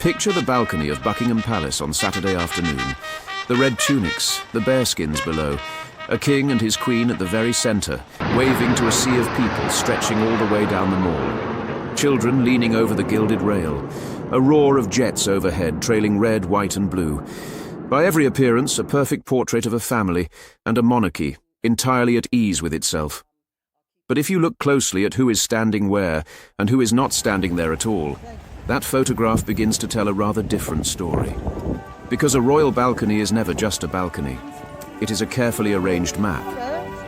Picture the balcony of Buckingham Palace on Saturday afternoon. The red tunics, the bearskins below, a king and his queen at the very centre, waving to a sea of people stretching all the way down the mall. Children leaning over the gilded rail, a roar of jets overhead trailing red, white and blue. By every appearance, a perfect portrait of a family and a monarchy, entirely at ease with itself. But if you look closely at who is standing where and who is not standing there at all, that photograph begins to tell a rather different story. Because a royal balcony is never just a balcony. It is a carefully arranged map.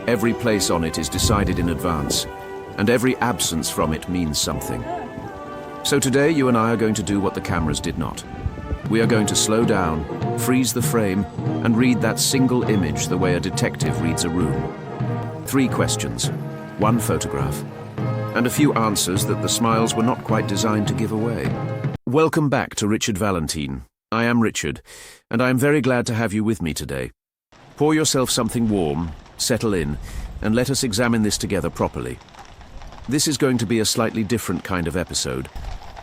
Every place on it is decided in advance, and every absence from it means something. So today you and I are going to do what the cameras did not. We are going to slow down, freeze the frame, and read that single image the way a detective reads a room. 3 questions, 1 photograph, and a few answers that the smiles were not quite designed to give away. Welcome back to Richard Valentin. I am Richard, and I am very glad to have you with me today. Pour yourself something warm, settle in, and let us examine this together properly. This is going to be a slightly different kind of episode.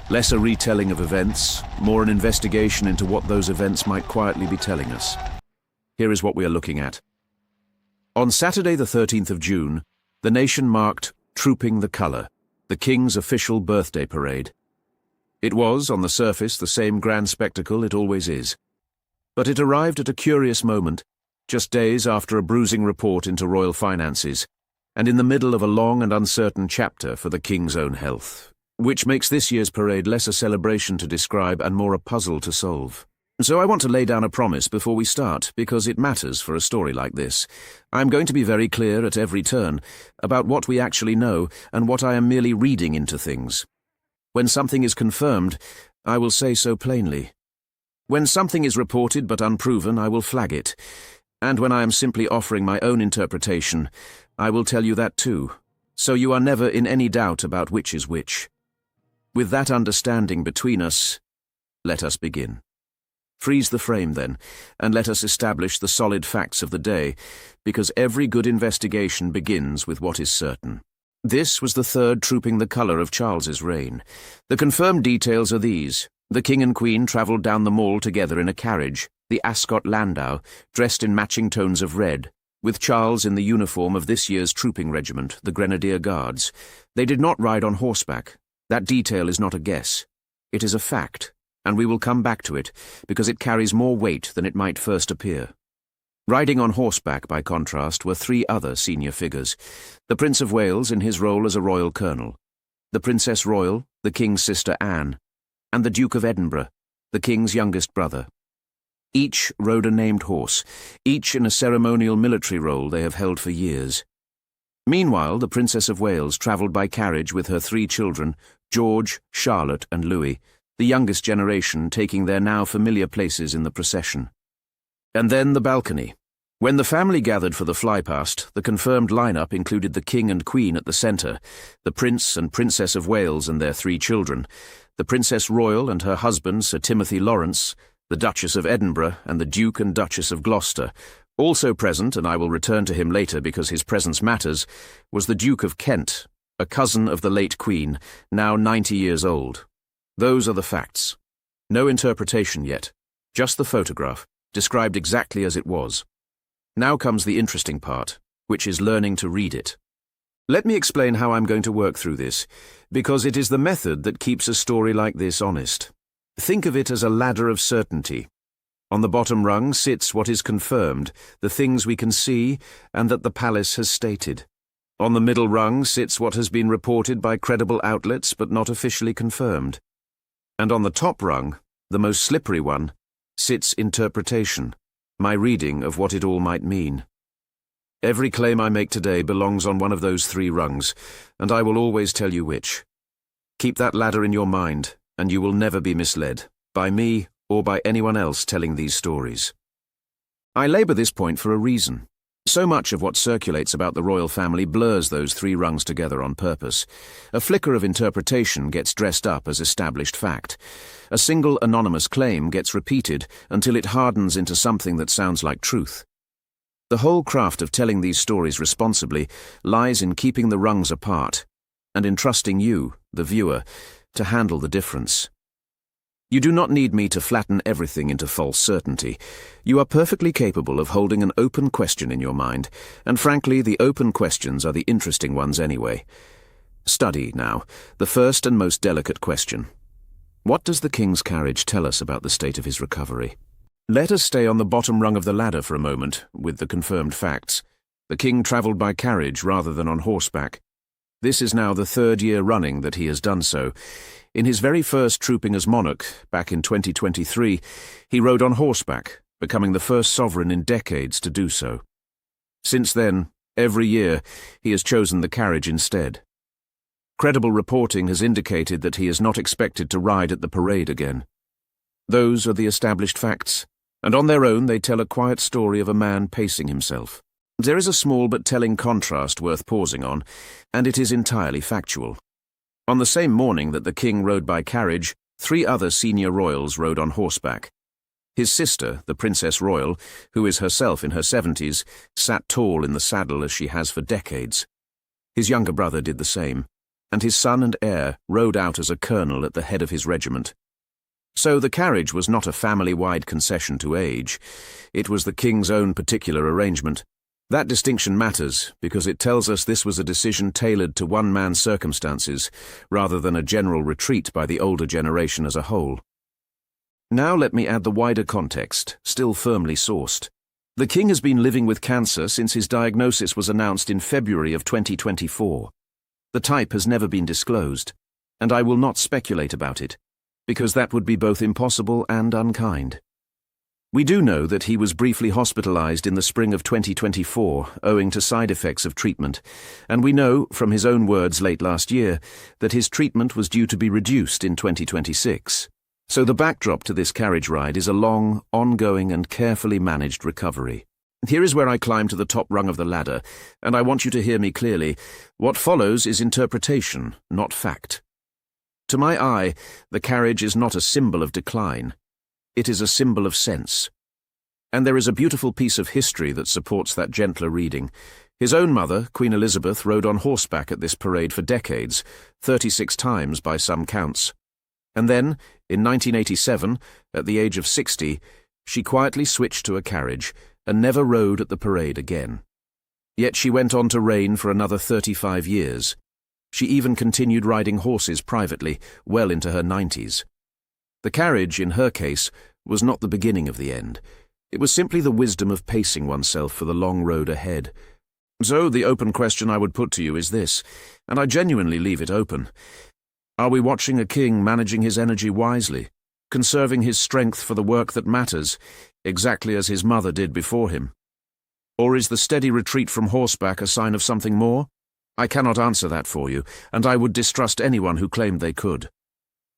Less a retelling of events, more an investigation into what those events might quietly be telling us. Here is what we are looking at. On Saturday the 13th of June, the nation marked Trooping the Colour, the King's official birthday parade. It was, on the surface, the same grand spectacle it always is. But it arrived at a curious moment, just days after a bruising report into royal finances, and in the middle of a long and uncertain chapter for the King's own health, which makes this year's parade less a celebration to describe and more a puzzle to solve. So I want to lay down a promise before we start, because it matters for a story like this. I'm going to be very clear at every turn about what we actually know and what I am merely reading into things. When something is confirmed, I will say so plainly. When something is reported but unproven, I will flag it. And when I am simply offering my own interpretation, I will tell you that too, so you are never in any doubt about which is which. With that understanding between us, let us begin. Freeze the frame, then, and let us establish the solid facts of the day, because every good investigation begins with what is certain. This was the 3rd Trooping the Colour of Charles's reign. The confirmed details are these. The King and Queen travelled down the mall together in a carriage, the Ascot Landau, dressed in matching tones of red, with Charles in the uniform of this year's trooping regiment, the Grenadier Guards. They did not ride on horseback. That detail is not a guess. It is a fact. And we will come back to it, because it carries more weight than it might first appear. Riding on horseback, by contrast, were 3 other senior figures. The Prince of Wales in his role as a royal colonel, the Princess Royal, the King's sister Anne, and the Duke of Edinburgh, the King's youngest brother. Each rode a named horse, each in a ceremonial military role they have held for years. Meanwhile, the Princess of Wales travelled by carriage with her 3 children, George, Charlotte and Louis, the youngest generation taking their now familiar places in the procession. And then the balcony. When the family gathered for the flypast, the confirmed lineup included the King and Queen at the centre, the Prince and Princess of Wales and their 3 children, the Princess Royal and her husband Sir Timothy Lawrence, the Duchess of Edinburgh and the Duke and Duchess of Gloucester. Also present, and I will return to him later because his presence matters, was the Duke of Kent, a cousin of the late Queen, now 90 years old. Those are the facts. No interpretation yet, just the photograph, described exactly as it was. Now comes the interesting part, which is learning to read it. Let me explain how I'm going to work through this, because it is the method that keeps a story like this honest. Think of it as a ladder of certainty. On the bottom rung sits what is confirmed, the things we can see and that the palace has stated. On the middle rung sits what has been reported by credible outlets but not officially confirmed. And on the top rung, the most slippery one, sits interpretation, my reading of what it all might mean. Every claim I make today belongs on one of those 3 rungs, and I will always tell you which. Keep that ladder in your mind, and you will never be misled, by me or by anyone else telling these stories. I labour this point for a reason. So much of what circulates about the royal family blurs those 3 rungs together on purpose. A flicker of interpretation gets dressed up as established fact. A single anonymous claim gets repeated until it hardens into something that sounds like truth. The whole craft of telling these stories responsibly lies in keeping the rungs apart, and in trusting you, the viewer, to handle the difference. You do not need me to flatten everything into false certainty. You are perfectly capable of holding an open question in your mind, and frankly, the open questions are the interesting ones anyway. Study, now, the first and most delicate question. What does the King's carriage tell us about the state of his recovery? Let us stay on the bottom rung of the ladder for a moment, with the confirmed facts. The King travelled by carriage rather than on horseback. This is now the 3rd year running that he has done so. In his very first trooping as monarch, back in 2023, he rode on horseback, becoming the first sovereign in decades to do so. Since then, every year, he has chosen the carriage instead. Credible reporting has indicated that he is not expected to ride at the parade again. Those are the established facts, and on their own they tell a quiet story of a man pacing himself. There is a small but telling contrast worth pausing on, and it is entirely factual. On the same morning that the King rode by carriage, 3 other senior royals rode on horseback. His sister, the Princess Royal, who is herself in her 70s, sat tall in the saddle as she has for decades. His younger brother did the same, and his son and heir rode out as a colonel at the head of his regiment. So the carriage was not a family-wide concession to age. It was the King's own particular arrangement. That distinction matters because it tells us this was a decision tailored to one man's circumstances, rather than a general retreat by the older generation as a whole. Now let me add the wider context, still firmly sourced. The King has been living with cancer since his diagnosis was announced in February of 2024. The type has never been disclosed, and I will not speculate about it, because that would be both impossible and unkind. We do know that he was briefly hospitalized in the spring of 2024 owing to side effects of treatment, and we know, from his own words late last year, that his treatment was due to be reduced in 2026. So the backdrop to this carriage ride is a long, ongoing and carefully managed recovery. Here is where I climb to the top rung of the ladder, and I want you to hear me clearly. What follows is interpretation, not fact. To my eye, the carriage is not a symbol of decline. It is a symbol of sense. And there is a beautiful piece of history that supports that gentler reading. His own mother, Queen Elizabeth, rode on horseback at this parade for decades, 36 times by some counts. And then, in 1987, at the age of 60, she quietly switched to a carriage and never rode at the parade again. Yet she went on to reign for another 35 years. She even continued riding horses privately, well into her 90s. The carriage, in her case, was not the beginning of the end. It was simply the wisdom of pacing oneself for the long road ahead. So the open question I would put to you is this, and I genuinely leave it open. Are we watching a king managing his energy wisely, conserving his strength for the work that matters, exactly as his mother did before him? Or is the steady retreat from horseback a sign of something more? I cannot answer that for you, and I would distrust anyone who claimed they could.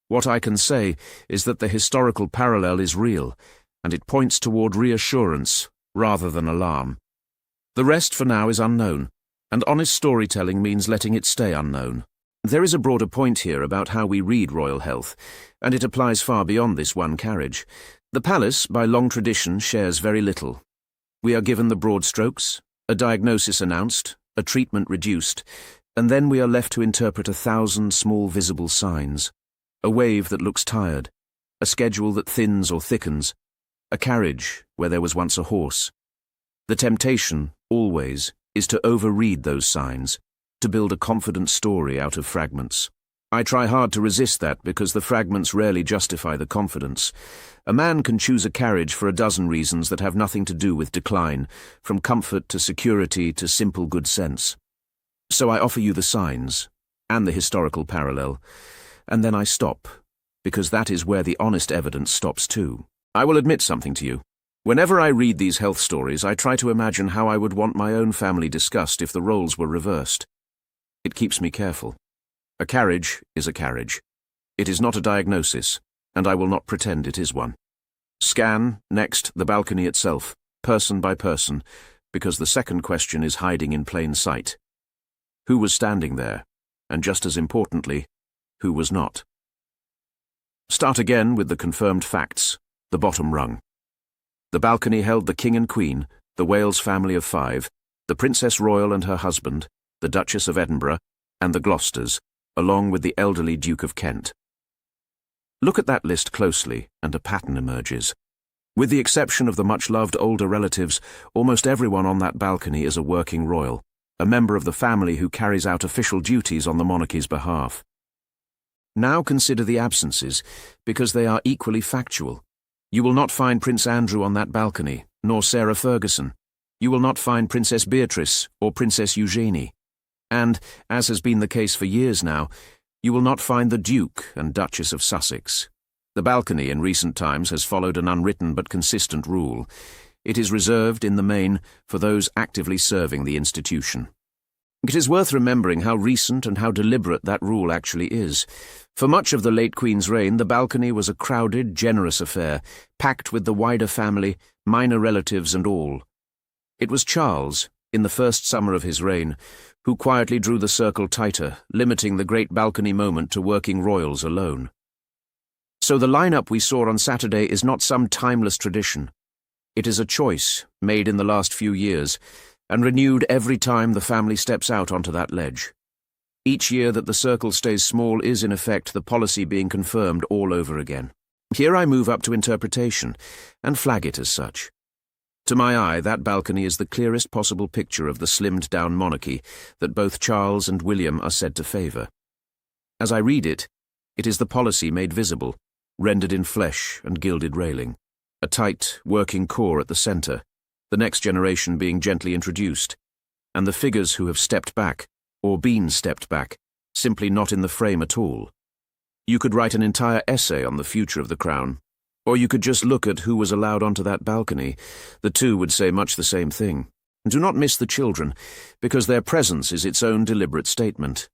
What I can say is that the historical parallel is real, and it points toward reassurance rather than alarm. The rest for now is unknown, and honest storytelling means letting it stay unknown. There is a broader point here about how we read royal health, and it applies far beyond this one carriage. The palace, by long tradition, shares very little. We are given the broad strokes, a diagnosis announced, a treatment reduced, and then we are left to interpret 1,000 small visible signs. A wave that looks tired, a schedule that thins or thickens, a carriage where there was once a horse. The temptation, always, is to overread those signs, to build a confident story out of fragments. I try hard to resist that because the fragments rarely justify the confidence. A man can choose a carriage for a dozen reasons that have nothing to do with decline, from comfort to security to simple good sense. So I offer you the signs, and the historical parallel, and then I stop, because that is where the honest evidence stops too. I will admit something to you. Whenever I read these health stories, I try to imagine how I would want my own family discussed if the roles were reversed. It keeps me careful. A carriage is a carriage. It is not a diagnosis, and I will not pretend it is one. Scan, next, the balcony itself, person by person, because the second question is hiding in plain sight. Who was standing there? And just as importantly, who was not? Start again with the confirmed facts, the bottom rung. The balcony held the King and Queen, the Wales family of 5, the Princess Royal and her husband, the Duchess of Edinburgh, and the Gloucesters, along with the elderly Duke of Kent. Look at that list closely, and a pattern emerges. With the exception of the much-loved older relatives, almost everyone on that balcony is a working royal, a member of the family who carries out official duties on the monarchy's behalf. Now consider the absences, because they are equally factual. You will not find Prince Andrew on that balcony, nor Sarah Ferguson. You will not find Princess Beatrice or Princess Eugenie. And, as has been the case for years now, you will not find the Duke and Duchess of Sussex. The balcony in recent times has followed an unwritten but consistent rule. It is reserved, in the main, for those actively serving the institution. It is worth remembering how recent and how deliberate that rule actually is. For much of the late Queen's reign, the balcony was a crowded, generous affair, packed with the wider family, minor relatives and all. It was Charles, in the first summer of his reign, who quietly drew the circle tighter, limiting the great balcony moment to working royals alone. So the lineup we saw on Saturday is not some timeless tradition. It is a choice, made in the last few years, and renewed every time the family steps out onto that ledge. Each year that the circle stays small is, in effect, the policy being confirmed all over again. Here I move up to interpretation, and flag it as such. To my eye, that balcony is the clearest possible picture of the slimmed-down monarchy that both Charles and William are said to favour. As I read it, it is the policy made visible, rendered in flesh and gilded railing, a tight, working core at the centre, the next generation being gently introduced, and the figures who have stepped back, or been stepped back, simply not in the frame at all. You could write an entire essay on the future of the crown, or you could just look at who was allowed onto that balcony. The two would say much the same thing. Do not miss the children, because their presence is its own deliberate statement.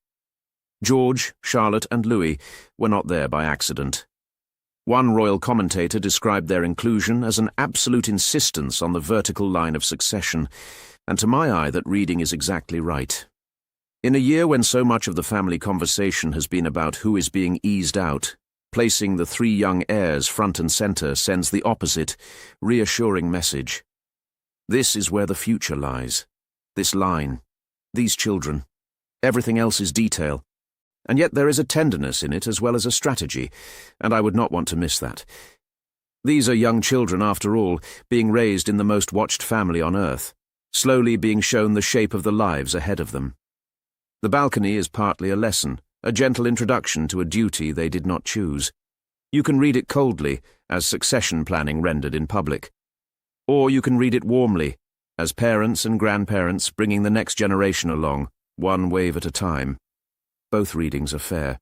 George, Charlotte, and Louis were not there by accident. One royal commentator described their inclusion as an absolute insistence on the vertical line of succession, and to my eye that reading is exactly right. In a year when so much of the family conversation has been about who is being eased out, placing the three young heirs front and centre sends the opposite, reassuring message. This is where the future lies. This line. These children. Everything else is detail. And yet there is a tenderness in it as well as a strategy, and I would not want to miss that. These are young children, after all, being raised in the most watched family on earth, slowly being shown the shape of the lives ahead of them. The balcony is partly a lesson, a gentle introduction to a duty they did not choose. You can read it coldly, as succession planning rendered in public. Or you can read it warmly, as parents and grandparents bringing the next generation along, one wave at a time. Both readings are fair.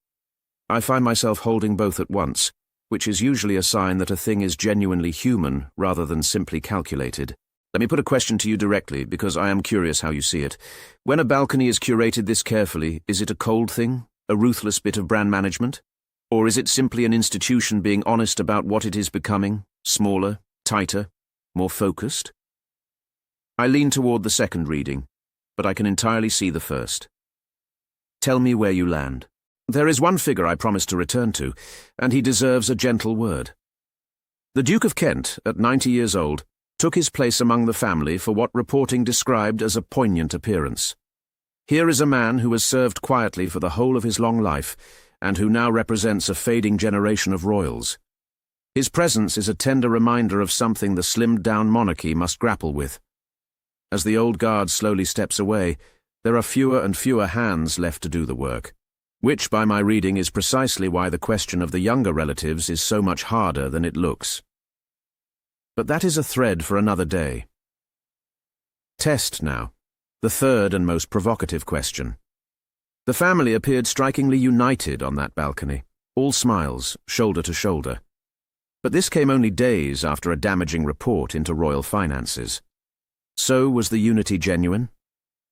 I find myself holding both at once, which is usually a sign that a thing is genuinely human rather than simply calculated. Let me put a question to you directly, because I am curious how you see it. When a balcony is curated this carefully, is it a cold thing, a ruthless bit of brand management? Or is it simply an institution being honest about what it is becoming, smaller, tighter, more focused? I lean toward the second reading, but I can entirely see the first. Tell me where you land. There is one figure I promised to return to, and he deserves a gentle word. The Duke of Kent, at 90 years old, took his place among the family for what reporting described as a poignant appearance. Here is a man who has served quietly for the whole of his long life, and who now represents a fading generation of royals. His presence is a tender reminder of something the slimmed-down monarchy must grapple with. As the old guard slowly steps away, there are fewer and fewer hands left to do the work, which, by my reading, is precisely why the question of the younger relatives is so much harder than it looks. But that is a thread for another day. Test now, the third and most provocative question. The family appeared strikingly united on that balcony, all smiles, shoulder to shoulder. But this came only days after a damaging report into royal finances. So was the unity genuine?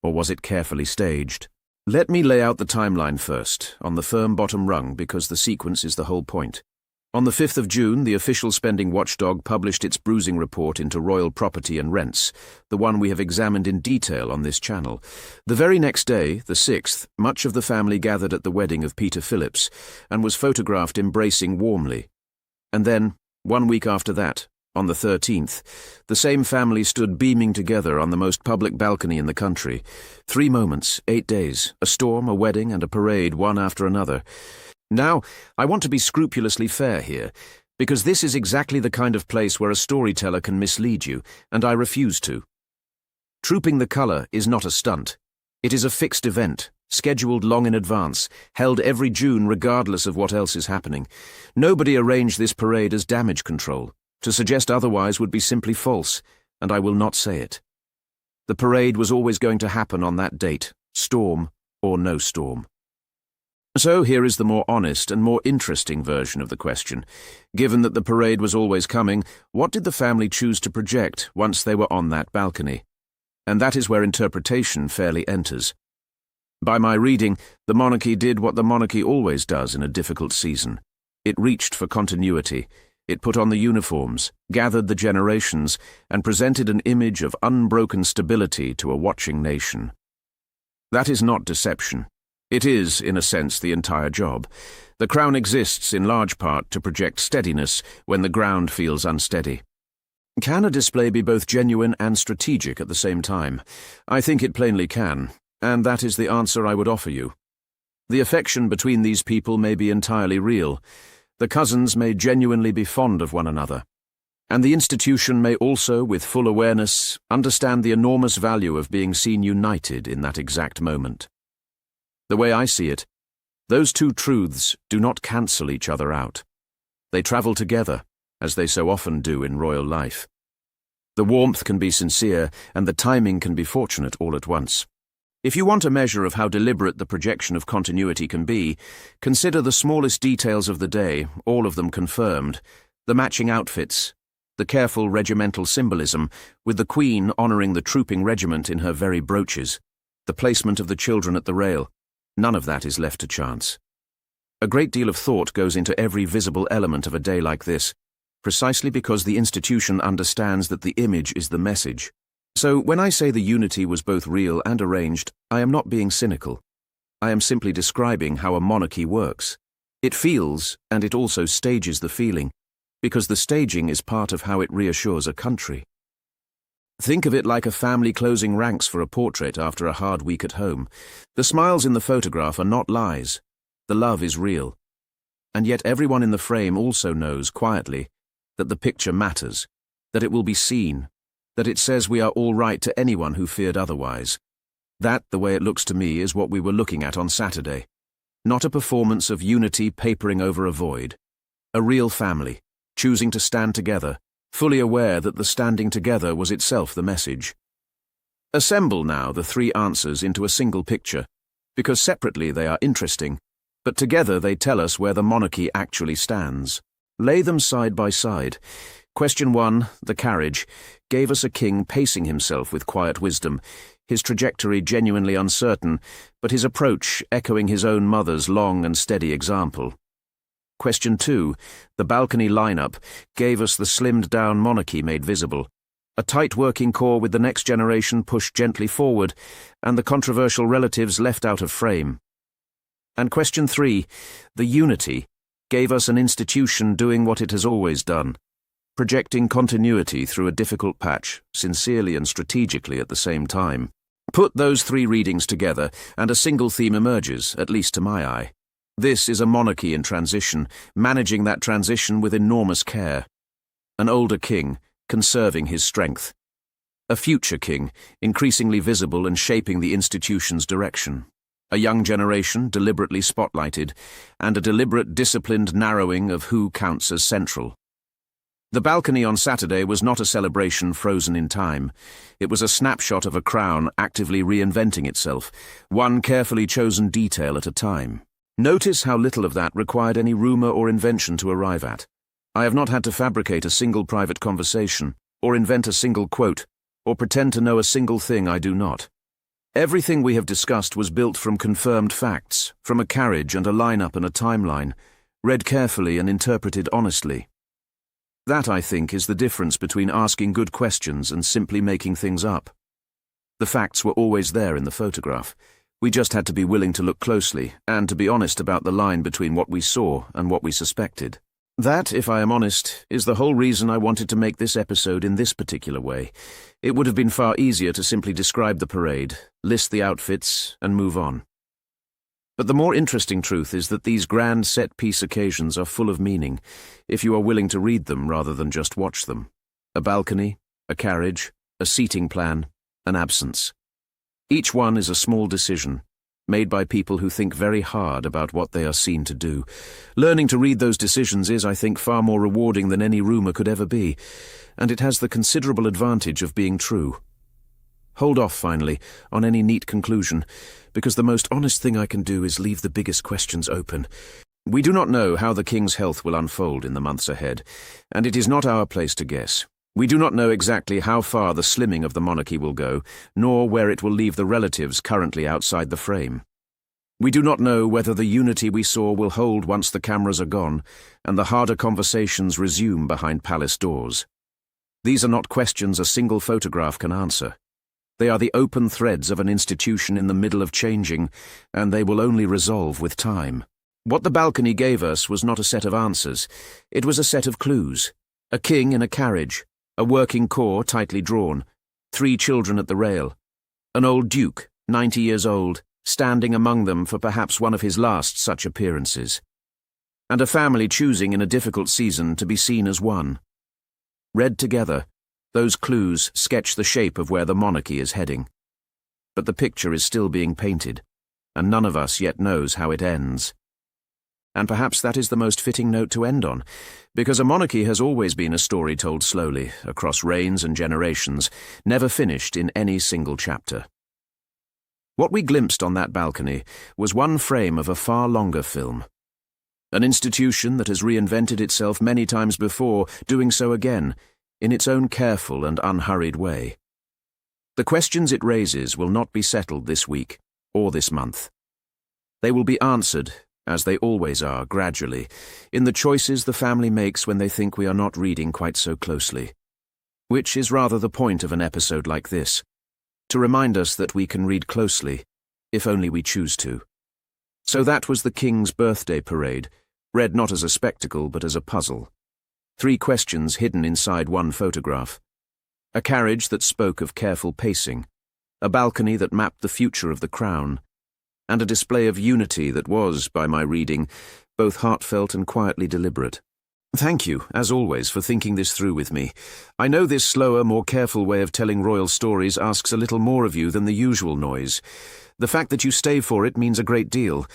Or was it carefully staged? Let me lay out the timeline first, on the firm bottom rung, because the sequence is the whole point. On the 5th of June, the official spending watchdog published its bruising report into royal property and rents, the one we have examined in detail on this channel. The very next day, the 6th, much of the family gathered at the wedding of Peter Phillips and was photographed embracing warmly. And then, 1 week after that, on the 13th, the same family stood beaming together on the most public balcony in the country. 3 moments, 8 days, a storm, a wedding, and a parade, one after another. Now, I want to be scrupulously fair here, because this is exactly the kind of place where a storyteller can mislead you, and I refuse to. Trooping the colour is not a stunt. It is a fixed event, scheduled long in advance, held every June regardless of what else is happening. Nobody arranged this parade as damage control. To suggest otherwise would be simply false, and I will not say it. The parade was always going to happen on that date, storm or no storm. So here is the more honest and more interesting version of the question. Given that the parade was always coming, what did the family choose to project once they were on that balcony? And that is where interpretation fairly enters. By my reading, the monarchy did what the monarchy always does in a difficult season. It reached for continuity. It put on the uniforms, gathered the generations, and presented an image of unbroken stability to a watching nation. That is not deception. It is, in a sense, the entire job. The crown exists in large part to project steadiness when the ground feels unsteady. Can a display be both genuine and strategic at the same time? I think it plainly can, and that is the answer I would offer you. The affection between these people may be entirely real. The cousins may genuinely be fond of one another. And the institution may also, with full awareness, understand the enormous value of being seen united in that exact moment. The way I see it, those two truths do not cancel each other out. They travel together, as they so often do in royal life. The warmth can be sincere, and the timing can be fortunate all at once. If you want a measure of how deliberate the projection of continuity can be, consider the smallest details of the day, all of them confirmed, the matching outfits, the careful regimental symbolism, with the Queen honouring the trooping regiment in her very brooches, the placement of the children at the rail. None of that is left to chance. A great deal of thought goes into every visible element of a day like this, precisely because the institution understands that the image is the message. So when I say the unity was both real and arranged, I am not being cynical. I am simply describing how a monarchy works. It feels, and it also stages the feeling, because the staging is part of how it reassures a country. Think of it like a family closing ranks for a portrait after a hard week at home. The smiles in the photograph are not lies. The love is real. And yet everyone in the frame also knows, quietly, that the picture matters, that it will be seen, that it says we are all right to anyone who feared otherwise. That, the way it looks to me, is what we were looking at on Saturday. Not a performance of unity papering over a void. A real family, choosing to stand together, fully aware that the standing together was itself the message. Assemble now the three answers into a single picture, because separately they are interesting, but together they tell us where the monarchy actually stands. Lay them side by side. Question 1, the carriage, gave us a king pacing himself with quiet wisdom, his trajectory genuinely uncertain, but his approach echoing his own mother's long and steady example. Question 2, the balcony lineup, gave us the slimmed-down monarchy made visible, a tight working core with the next generation pushed gently forward, and the controversial relatives left out of frame. And question 3, the unity, gave us an institution doing what it has always done, projecting continuity through a difficult patch, sincerely and strategically at the same time. Put those three readings together, and a single theme emerges, at least to my eye. This is a monarchy in transition, managing that transition with enormous care. An older king, conserving his strength. A future king, increasingly visible and shaping the institution's direction. A young generation, deliberately spotlighted, and a deliberate, disciplined narrowing of who counts as central. The balcony on Saturday was not a celebration frozen in time. It was a snapshot of a crown actively reinventing itself, one carefully chosen detail at a time. Notice how little of that required any rumour or invention to arrive at. I have not had to fabricate a single private conversation, or invent a single quote, or pretend to know a single thing I do not. Everything we have discussed was built from confirmed facts, from a carriage and a lineup and a timeline, read carefully and interpreted honestly. That, I think, is the difference between asking good questions and simply making things up. The facts were always there in the photograph. We just had to be willing to look closely and to be honest about the line between what we saw and what we suspected. That, if I am honest, is the whole reason I wanted to make this episode in this particular way. It would have been far easier to simply describe the parade, list the outfits, and move on. But the more interesting truth is that these grand set-piece occasions are full of meaning, if you are willing to read them rather than just watch them. A balcony, a carriage, a seating plan, an absence. Each one is a small decision, made by people who think very hard about what they are seen to do. Learning to read those decisions is, I think, far more rewarding than any rumour could ever be, and it has the considerable advantage of being true. Hold off, finally, on any neat conclusion, because the most honest thing I can do is leave the biggest questions open. We do not know how the king's health will unfold in the months ahead, and it is not our place to guess. We do not know exactly how far the slimming of the monarchy will go, nor where it will leave the relatives currently outside the frame. We do not know whether the unity we saw will hold once the cameras are gone, and the harder conversations resume behind palace doors. These are not questions a single photograph can answer. They are the open threads of an institution in the middle of changing, and they will only resolve with time. What the balcony gave us was not a set of answers. It was a set of clues. A king in a carriage, a working corps tightly drawn, 3 children at the rail, an old duke, 90 years old, standing among them for perhaps one of his last such appearances, and a family choosing in a difficult season to be seen as one. Read together, those clues sketch the shape of where the monarchy is heading. But the picture is still being painted, and none of us yet knows how it ends. And perhaps that is the most fitting note to end on, because a monarchy has always been a story told slowly, across reigns and generations, never finished in any single chapter. What we glimpsed on that balcony was one frame of a far longer film. An institution that has reinvented itself many times before, doing so again, in its own careful and unhurried way. The questions it raises will not be settled this week or this month. They will be answered, as they always are, gradually, in the choices the family makes when they think we are not reading quite so closely. Which is rather the point of an episode like this, to remind us that we can read closely, if only we choose to. So that was the King's birthday parade, read not as a spectacle but as a puzzle. 3 questions hidden inside one photograph. A carriage that spoke of careful pacing, a balcony that mapped the future of the crown, and a display of unity that was, by my reading, both heartfelt and quietly deliberate. Thank you, as always, for thinking this through with me. I know this slower, more careful way of telling royal stories asks a little more of you than the usual noise. The fact that you stay for it means a great deal,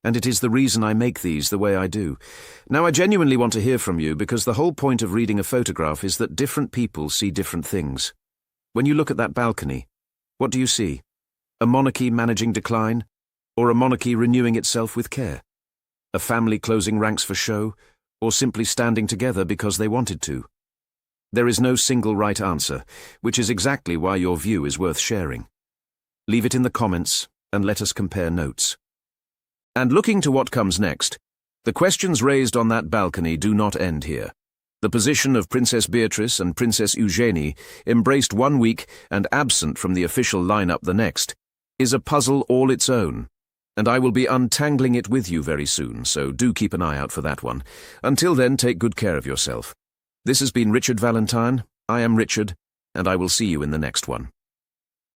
and it is the reason I make these the way I do. Now, I genuinely want to hear from you, because the whole point of reading a photograph is that different people see different things. When you look at that balcony, what do you see? A monarchy managing decline? Or a monarchy renewing itself with care? A family closing ranks for show? Or simply standing together because they wanted to? There is no single right answer, which is exactly why your view is worth sharing. Leave it in the comments, and let us compare notes. And looking to what comes next, the questions raised on that balcony do not end here. The position of Princess Beatrice and Princess Eugenie, embraced one week and absent from the official lineup the next, is a puzzle all its own, and I will be untangling it with you very soon, so do keep an eye out for that one. Until then, take good care of yourself. This has been Richard Valentin. I am Richard, and I will see you in the next one.